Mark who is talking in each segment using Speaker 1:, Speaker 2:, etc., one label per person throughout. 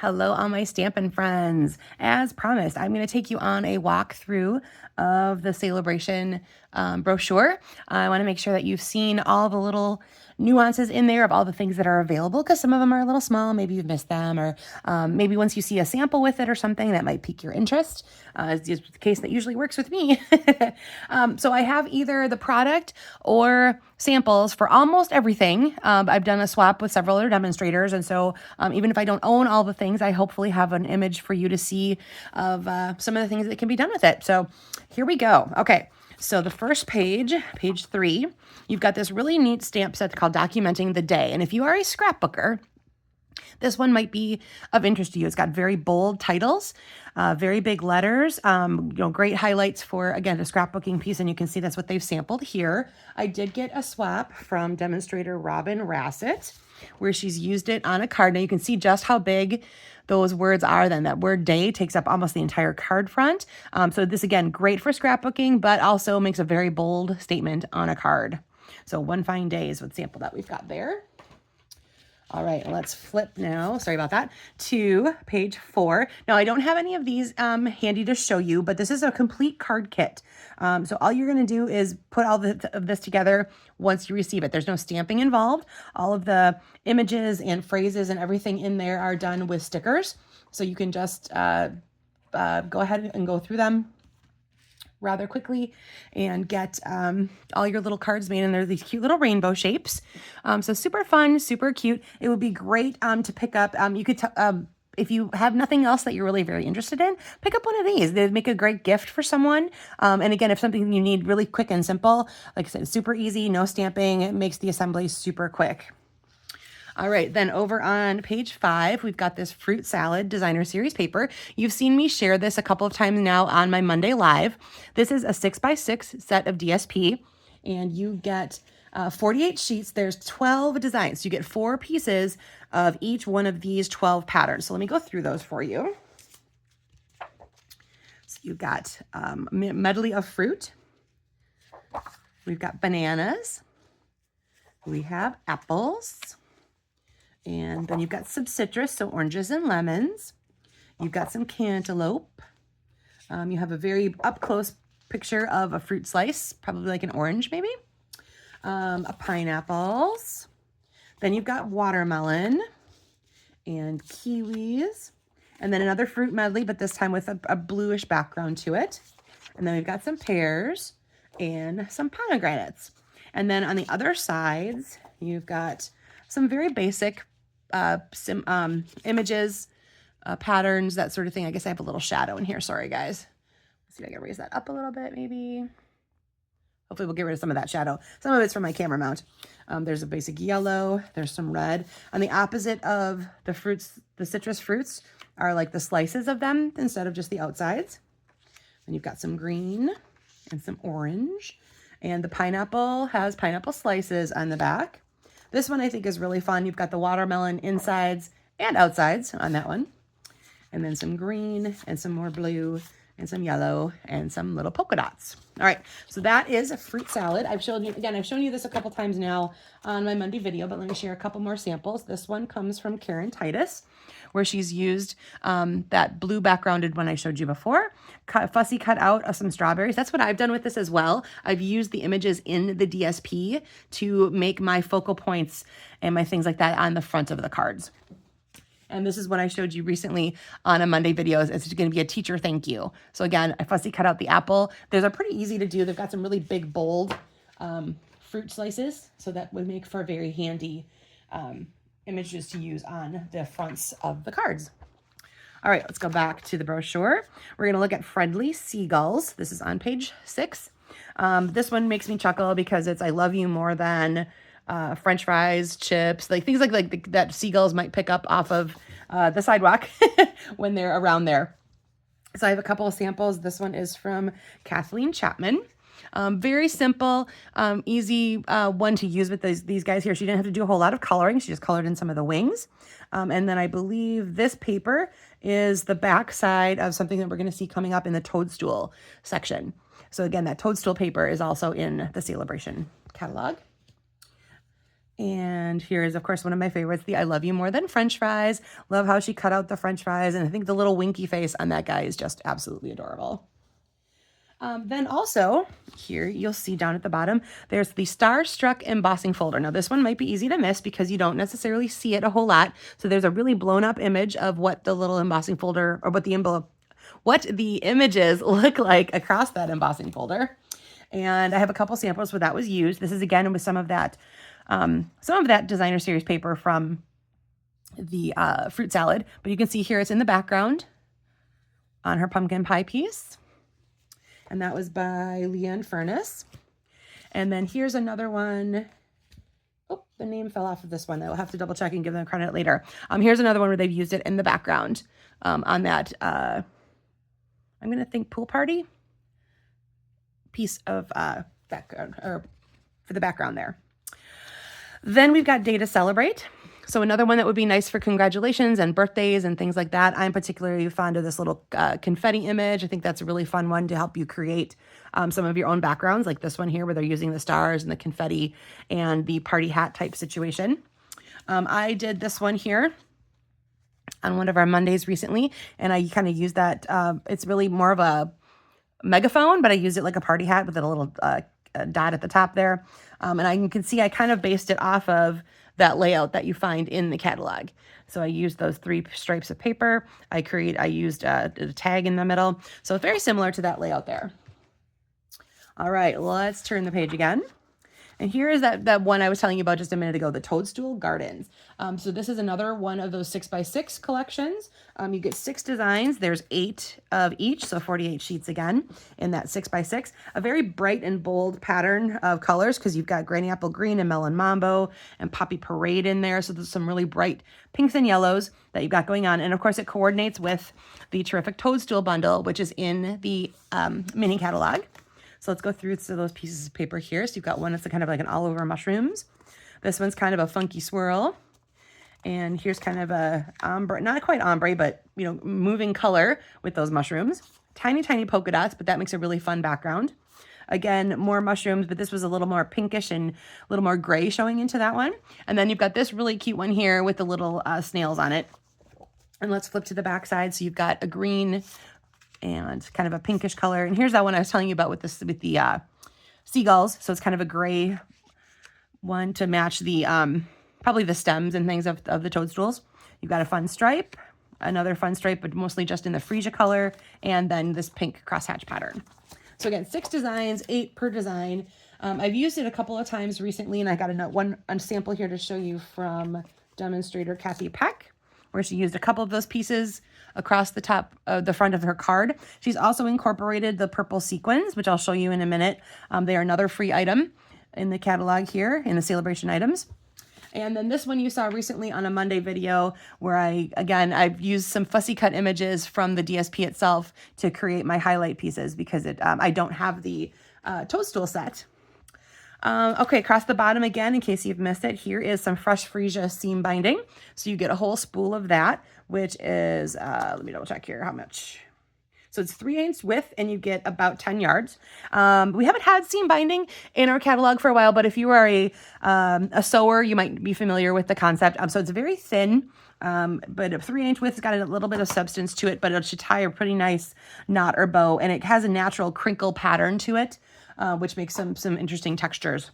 Speaker 1: Hello, all my Stampin' friends. As promised, I'm going to take you on a walkthrough of the Sale-A-Bration brochure. I want to make sure that you've seen all the little nuances in there of all the things that are available, because some of them are a little small. Maybe you've missed them, or maybe once you see a sample with it or something that might pique your interest. It's just the case that usually works with me. So I have either the product or samples for almost everything. I've done a swap with several other demonstrators, and so even if I don't own all the things, I hopefully have an image for you to see of some of the things that can be done with it. So here we go. Okay, so the first page, page 3, you've got this really neat stamp set called Documenting the Day. And if you are a scrapbooker, this one might be of interest to you. It's got very bold titles, very big letters, great highlights for, again, the scrapbooking piece, and you can see that's what they've sampled here. I did get a swap from demonstrator Robin Rassett, where she's used it on a card. Now you can see just how big those words are then. That word day takes up almost the entire card front. So this, again, great for scrapbooking, but also makes a very bold statement on a card. So one fine day is what sample that we've got there. All right, let's flip now, sorry about that, to page 4. Now, I don't have any of these handy to show you, but this is a complete card kit. So all you're going to do is put all of this together once you receive it. There's no stamping involved. All of the images and phrases and everything in there are done with stickers. So you can just go ahead and go through them rather quickly and get all your little cards made, and they're these cute little rainbow shapes. So super fun, super cute. It would be great to pick up. You could, if you have nothing else that you're really very interested in, pick up one of these. They'd make a great gift for someone. And again, if something you need really quick and simple, like I said, super easy, no stamping, it makes the assembly super quick. All right, then over on page 5, we've got this fruit salad designer series paper. You've seen me share this a couple of times now on my Monday Live. This is a 6x6 set of DSP, and you get 48 sheets. There's 12 designs. So you get 4 pieces of each one of these 12 patterns. So let me go through those for you. So you've got a medley of fruit. We've got bananas. We have apples. And then you've got some citrus, so oranges and lemons. You've got some cantaloupe. You have a very up-close picture of a fruit slice, probably like an orange maybe. Pineapples. Then you've got watermelon and kiwis. And then another fruit medley, but this time with a bluish background to it. And then we've got some pears and some pomegranates. And then on the other sides, you've got some very basic images, patterns, that sort of thing. I guess I have a little shadow in here. Sorry, guys. Let's see if I can raise that up a little bit, maybe. Hopefully we'll get rid of some of that shadow. Some of it's from my camera mount. There's a basic yellow. There's some red. On the opposite of the fruits, the citrus fruits are like the slices of them instead of just the outsides. And you've got some green and some orange. And the pineapple has pineapple slices on the back. This one I think is really fun. You've got the watermelon insides and outsides on that one. And then some green and some more blue and some yellow and some little polka dots. All right, so that is a fruit salad. I've shown you this a couple times now on my Monday video, but let me share a couple more samples. This one comes from Karen Titus, where she's used that blue backgrounded one I showed you before, fussy cut out of some strawberries. That's what I've done with this as well. I've used the images in the DSP to make my focal points and my things like that on the front of the cards. And this is what I showed you recently on a Monday video. It's going to be a teacher thank you. So again, I fussy cut out the apple. Those are pretty easy to do. They've got some really big, bold fruit slices. So that would make for very handy images to use on the fronts of the cards. All right, let's go back to the brochure. We're going to look at Friendly Seagulls. This is on page 6. This one makes me chuckle because it's I love you more than French fries, chips, like things like that seagulls might pick up off of the sidewalk when they're around there. So I have a couple of samples. This one is from Kathleen Chapman. Very simple, easy one to use with these guys here. She didn't have to do a whole lot of coloring. She just colored in some of the wings. And then I believe this paper is the back side of something that we're going to see coming up in the toadstool section. So again, that toadstool paper is also in the Sale-A-Bration catalog. And here is, of course, one of my favorites, the I love you more than French fries. Love how she cut out the French fries. And I think the little winky face on that guy is just absolutely adorable. Then also here, you'll see down at the bottom, there's the Starstruck embossing folder. Now this one might be easy to miss because you don't necessarily see it a whole lot. So there's a really blown up image of what the little embossing folder, or what the images look like across that embossing folder. And I have a couple samples where that was used. This is again with some of that designer series paper from the fruit salad, but you can see here it's in the background on her pumpkin pie piece. And that was by Leanne Furness. And then here's another one. Oh, the name fell off of this one. I'll have to double check and give them credit later. Here's another one where they've used it in the background on that, I'm going to think pool party piece of background, or for the background there. Then we've got Day to Celebrate. So another one that would be nice for congratulations and birthdays and things like that. I'm particularly fond of this little confetti image. I think that's a really fun one to help you create some of your own backgrounds, like this one here where they're using the stars and the confetti and the party hat type situation. I did this one here on one of our Mondays recently, and I kind of used that. It's really more of a megaphone, but I used it like a party hat with a little dot at the top there. And you can see I kind of based it off of that layout that you find in the catalog. So I used those 3 stripes of paper. I used a tag in the middle. So it's very similar to that layout there. All right, let's turn the page again. And here is that one I was telling you about just a minute ago, the Toadstool Gardens. So this is another one of those 6x6 collections. You get 6 designs. There's 8 of each, so 48 sheets again in that 6x6. A very bright and bold pattern of colors because you've got Granny Apple Green and Melon Mambo and Poppy Parade in there. So there's some really bright pinks and yellows that you've got going on. And of course, it coordinates with the terrific Toadstool bundle, which is in the mini catalog. So let's go through those pieces of paper here. So you've got one that's kind of like an all over mushrooms. This one's kind of a funky swirl. And here's kind of a ombre, not quite ombre, but moving color with those mushrooms. Tiny, tiny polka dots, but that makes a really fun background. Again, more mushrooms, but this was a little more pinkish and a little more gray showing into that one. And then you've got this really cute one here with the little snails on it. And let's flip to the back side. So you've got a green and kind of a pinkish color. And here's that one I was telling you about with the seagulls. So it's kind of a gray one to match the probably the stems and things of the toadstools. You've got a fun stripe, another fun stripe, but mostly just in the freesia color, and then this pink crosshatch pattern. So again, 6 designs, 8 per design. I've used it a couple of times recently, and I got a sample here to show you from demonstrator Kathy Peck, where she used a couple of those pieces across the top of the front of her card. She's also incorporated the purple sequins, which I'll show you in a minute. They are another free item in the catalog here in the Sale-A-Bration items. And then this one you saw recently on a Monday video where I've used some fussy cut images from the DSP itself to create my highlight pieces because I don't have the toadstool set. Okay, across the bottom again, in case you've missed it, here is some fresh freesia seam binding. So you get a whole spool of that, which is, let me double check here how much. So it's 3/8 width and you get about 10 yards. We haven't had seam binding in our catalog for a while, but if you are a sewer, you might be familiar with the concept. So it's very thin, but a 3/8 width has got a little bit of substance to it, but it should tie a pretty nice knot or bow, and it has a natural crinkle pattern to it, which makes some interesting textures.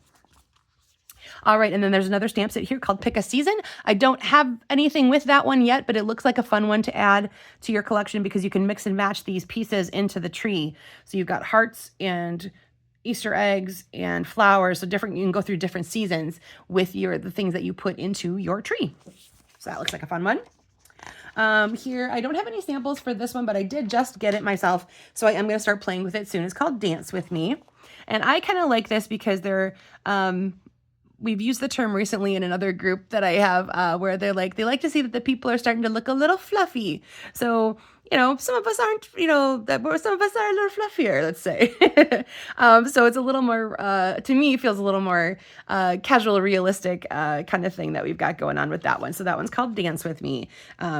Speaker 1: All right, and then there's another stamp set here called Pick a Season. I don't have anything with that one yet, but it looks like a fun one to add to your collection because you can mix and match these pieces into the tree. So you've got hearts and Easter eggs and flowers, so you can go through different seasons with the things that you put into your tree. So that looks like a fun one. Here, I don't have any samples for this one, but I did just get it myself, so I am going to start playing with it soon. It's called Dance With Me, and I kind of like this because we've used the term recently in another group that I have where they like to see that the people are starting to look a little fluffy. So, some of us aren't, some of us are a little fluffier, let's say. So it's a little more, to me, feels a little more casual, realistic kind of thing that we've got going on with that one. So that one's called Dance With Me.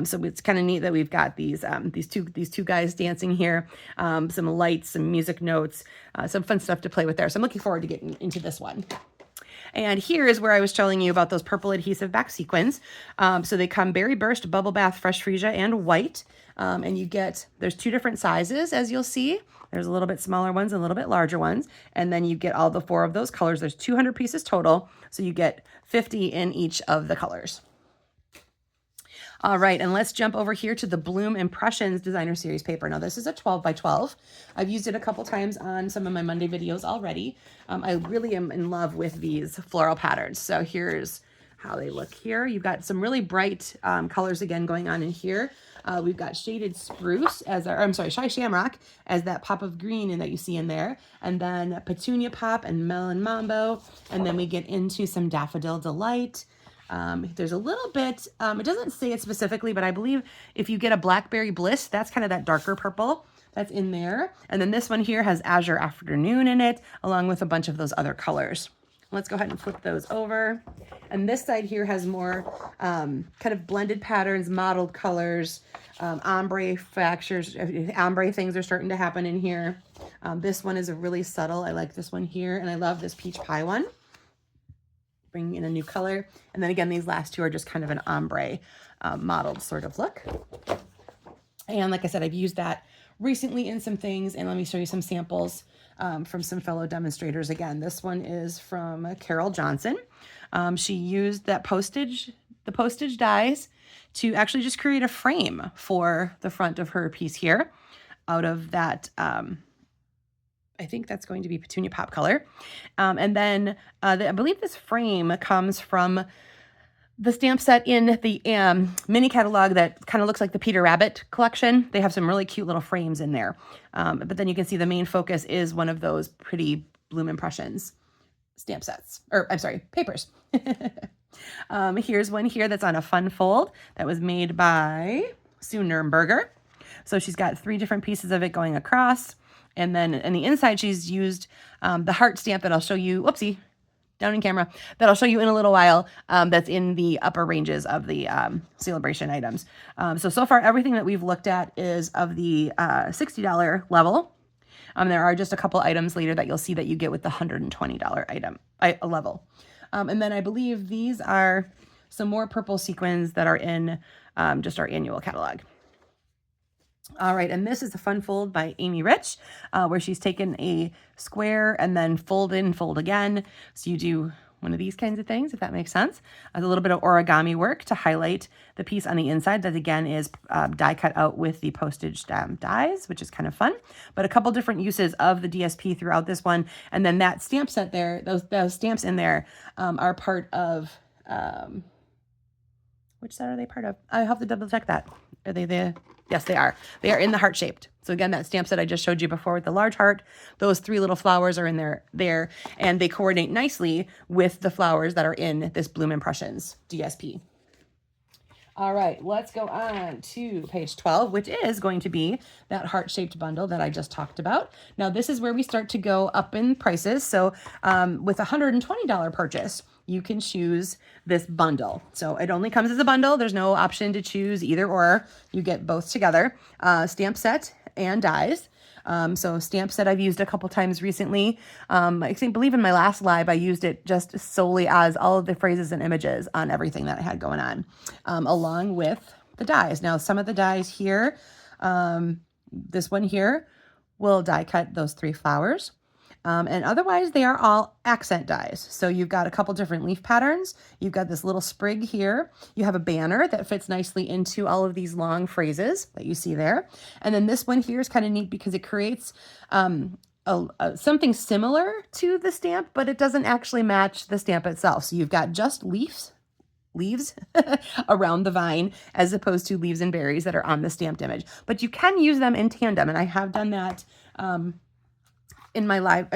Speaker 1: So it's kind of neat that we've got these two guys dancing here, some lights, some music notes, some fun stuff to play with there. So I'm looking forward to getting into this one. And here is where I was telling you about those purple adhesive back sequins. So they come Berry Burst, Bubble Bath, Fresh Freesia, and White. And you get, there's 2 different sizes, as you'll see. There's a little bit smaller ones and a little bit larger ones. And then you get all the 4 of those colors. There's 200 pieces total. So you get 50 in each of the colors. All right, and let's jump over here to the Bloom Impressions Designer Series paper. Now, this is a 12 by 12. I've used it a couple times on some of my Monday videos already. I really am in love with these floral patterns. So here's how they look here. You've got some really bright colors again going on in here. We've got shaded spruce as our, I'm sorry, shy shamrock as that pop of green that you see in there. And then petunia pop and melon mambo. And then we get into some daffodil delight. There's a little bit, it doesn't say it specifically, but I believe if you get a blackberry bliss, that's kind of that darker purple that's in there. And then this one here has azure afternoon in it, along with a bunch of those other colors. Let's go ahead and flip those over. And this side here has more kind of blended patterns, mottled colors, ombre fractures, ombre things are starting to happen in here. This one is a really subtle, I like this one here, and I love this peach pie one. Bringing in a new color. And then again, these last 2 are just kind of an ombre mottled sort of look. And like I said, I've used that recently in some things, and let me show you some samples from some fellow demonstrators. Again, this one is from Carol Johnson. She used that the postage dies to actually just create a frame for the front of her piece here out of that, I think that's going to be petunia pop color. And then I believe this frame comes from the stamp set in the mini catalog that kind of looks like the Peter Rabbit collection. They have some really cute little frames in there. But then you can see the main focus is one of those pretty Bloom Impressions stamp sets, or I'm sorry, papers. Here's one here that's on a fun fold that was made by Sue Nurnberger. So she's got 3 different pieces of it going across. And then in the inside, she's used the heart stamp that I'll show you, whoopsie, down in camera, that I'll show you in a little while, that's in the upper ranges of the Sale-A-Bration items. So far, everything that we've looked at is of the $60 level. There are just a couple items later that you'll see that you get with the $120 item level. And then I believe these are some more purple sequins that are in just our annual catalog. All right, and this is a fun fold by Amy Rich, where she's taken a square and then fold in, fold again. So you do one of these kinds of things, if that makes sense. A little bit of origami work to highlight the piece on the inside that, again, is die cut out with the postage dies, which is kind of fun. But a couple different uses of the DSP throughout this one. And then that stamp set there, those stamps in there are part of, which set are they part of? I have to double check that. Are they the... Yes, they are. They are in the heart-shaped. So again, that stamp set I just showed you before with the large heart, those 3 little flowers are in there, and they coordinate nicely with the flowers that are in this Bloom Impressions DSP. All right, let's go on to page 12, which is going to be that heart-shaped bundle that I just talked about. Now, this is where we start to go up in prices. So with a $120 purchase, you can choose this bundle. So it only comes as a bundle. There's no option to choose either or. You get both together, stamp set and dies. So stamp set I've used a couple times recently. I believe in my last live, I used it just solely as all of the phrases and images on everything that I had going on, along with the dies. Now, some of the dies here, this one here will die cut those 3 flowers. And otherwise, they are all accent dies. So you've got a couple different leaf patterns. You've got this little sprig here. You have a banner that fits nicely into all of these long phrases that you see there. And then this one here is kind of neat because it creates something similar to the stamp, but it doesn't actually match the stamp itself. So you've got just leaves around the vine as opposed to leaves and berries that are on the stamped image. But you can use them in tandem, and I have done that in my live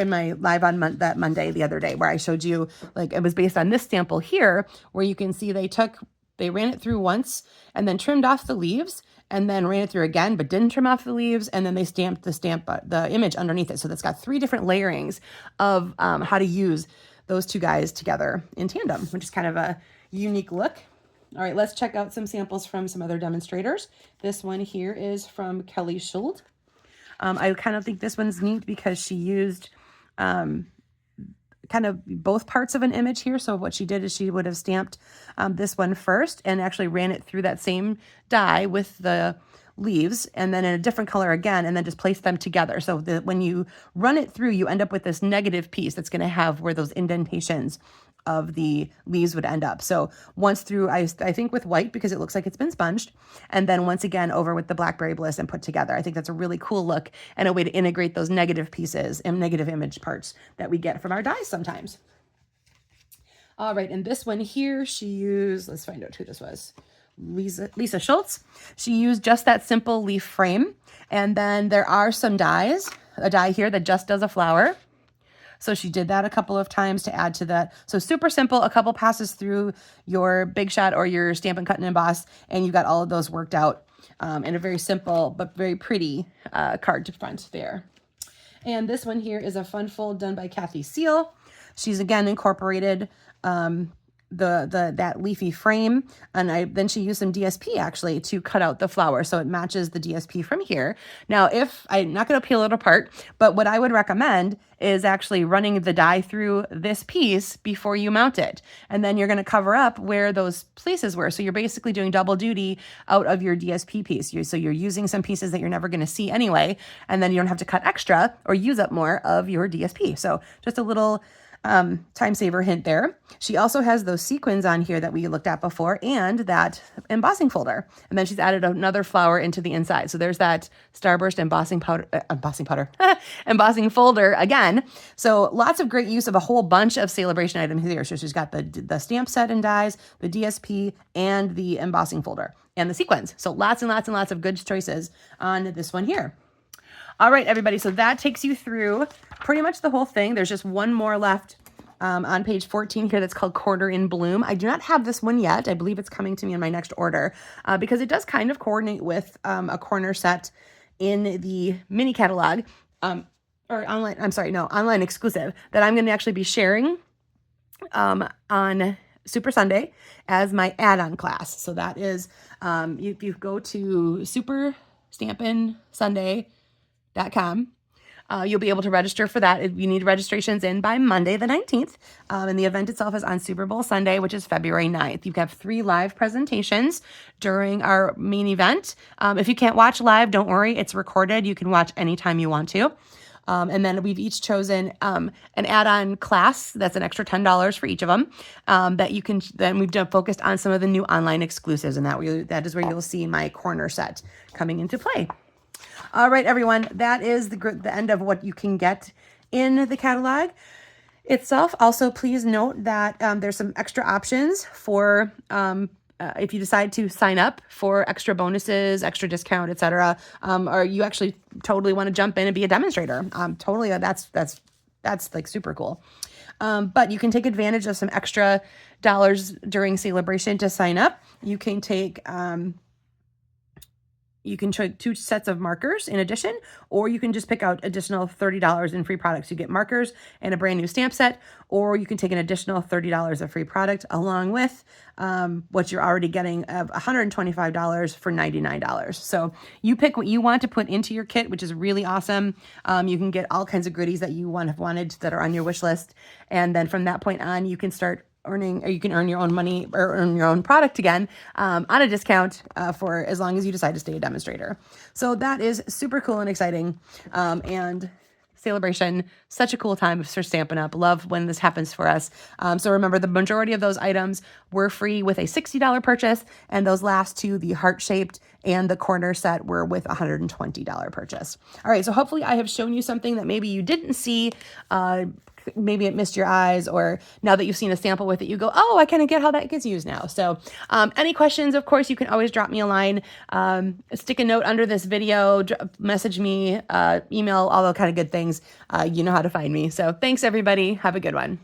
Speaker 1: on that Monday the other day, where I showed you, like, it was based on this sample here, where you can see they ran it through once and then trimmed off the leaves and then ran it through again, but didn't trim off the leaves. And then they stamped the image underneath it. So that's got 3 different layerings of how to use those 2 guys together in tandem, which is kind of a unique look. All right, let's check out some samples from some other demonstrators. This one here is from Kelly Schuld. I kind of think this one's neat because she used kind of both parts of an image here. So what she did is she would have stamped this one first and actually ran it through that same die with the leaves, and then in a different color again, and then just place them together. So that when you run it through, you end up with this negative piece that's going to have where those indentations of the leaves would end up. So once through, I think with white, because it looks like it's been sponged, and then once again over with the Blackberry Bliss and put together. I think that's a really cool look and a way to integrate those negative pieces and negative image parts that we get from our dies sometimes. All right, and this one here, she used, let's find out who this was. Lisa Schultz. She used just that simple leaf frame. And then there are some dies, a die here that just does a flower. So she did that a couple of times to add to that. So super simple, a couple passes through your Big Shot or your Stampin' Cut and Emboss, and you got all of those worked out in a very simple but very pretty card to front there. And this one here is a fun fold done by Kathy Seal. She's again incorporated that leafy frame, and then she used some DSP actually to cut out the flower so it matches the DSP from here. Now, if I'm not going to peel it apart, but what I would recommend is actually running the die through this piece before you mount it, and then you're going to cover up where those places were. So you're basically doing double duty out of your DSP piece. So you're using some pieces that you're never going to see anyway, and then you don't have to cut extra or use up more of your DSP. So just a little time saver hint there. She also has those sequins on here that we looked at before and that embossing folder. And then she's added another flower into the inside. So there's that Starburst embossing folder again. So lots of great use of a whole bunch of Sale-A-Bration items here. So she's got the stamp set and dies, the DSP, and the embossing folder and the sequins. So lots and lots and lots of good choices on this one here. All right, everybody, so that takes you through pretty much the whole thing. There's just one more left on page 14 here that's called Quarter in Bloom. I do not have this one yet. I believe it's coming to me in my next order because it does kind of coordinate with a corner set in the mini catalog or online, online exclusive that I'm going to actually be sharing on Super Sunday as my add-on class. So that is, if you go to superstampinsunday.com, you'll be able to register for that. You need registrations in by Monday the 19th. And the event itself is on Super Bowl Sunday, which is February 9th. You have 3 live presentations during our main event. If you can't watch live, don't worry. It's recorded. You can watch anytime you want to. And then we've each chosen an add-on class that's an extra $10 for each of them that you can, then we've focused on some of the new online exclusives, and that is where you'll see my corner set coming into play. All right, everyone, that is the end of what you can get in the catalog itself. Also, please note that there's some extra options for if you decide to sign up for extra bonuses, extra discount, etc., or you actually totally want to jump in and be a demonstrator. Totally, that's like super cool. But you can take advantage of some extra dollars during Sale-A-Bration to sign up. You can take you can try 2 sets of markers in addition, or you can just pick out additional $30 in free products. You get markers and a brand new stamp set, or you can take an additional $30 of free product along with what you're already getting of $125 for $99. So you pick what you want to put into your kit, which is really awesome. You can get all kinds of goodies that you have wanted that are on your wish list. And then from that point on, you can start earning, or you can earn your own money or earn your own product again on a discount for as long as you decide to stay a demonstrator. So that is super cool and exciting. And Sale-A-Bration, such a cool time for Stampin' Up. Love when this happens for us. So remember, the majority of those items were free with a $60 purchase, and those last 2, the heart-shaped and the corner set, were with a $120 purchase. All right, so hopefully I have shown you something that maybe you didn't see, maybe it missed your eyes, or now that you've seen a sample with it, you go, oh, I kind of get how that gets used now. So any questions, of course, you can always drop me a line, stick a note under this video, message me, email, all those kind of good things. You know how to find me. So thanks, everybody. Have a good one.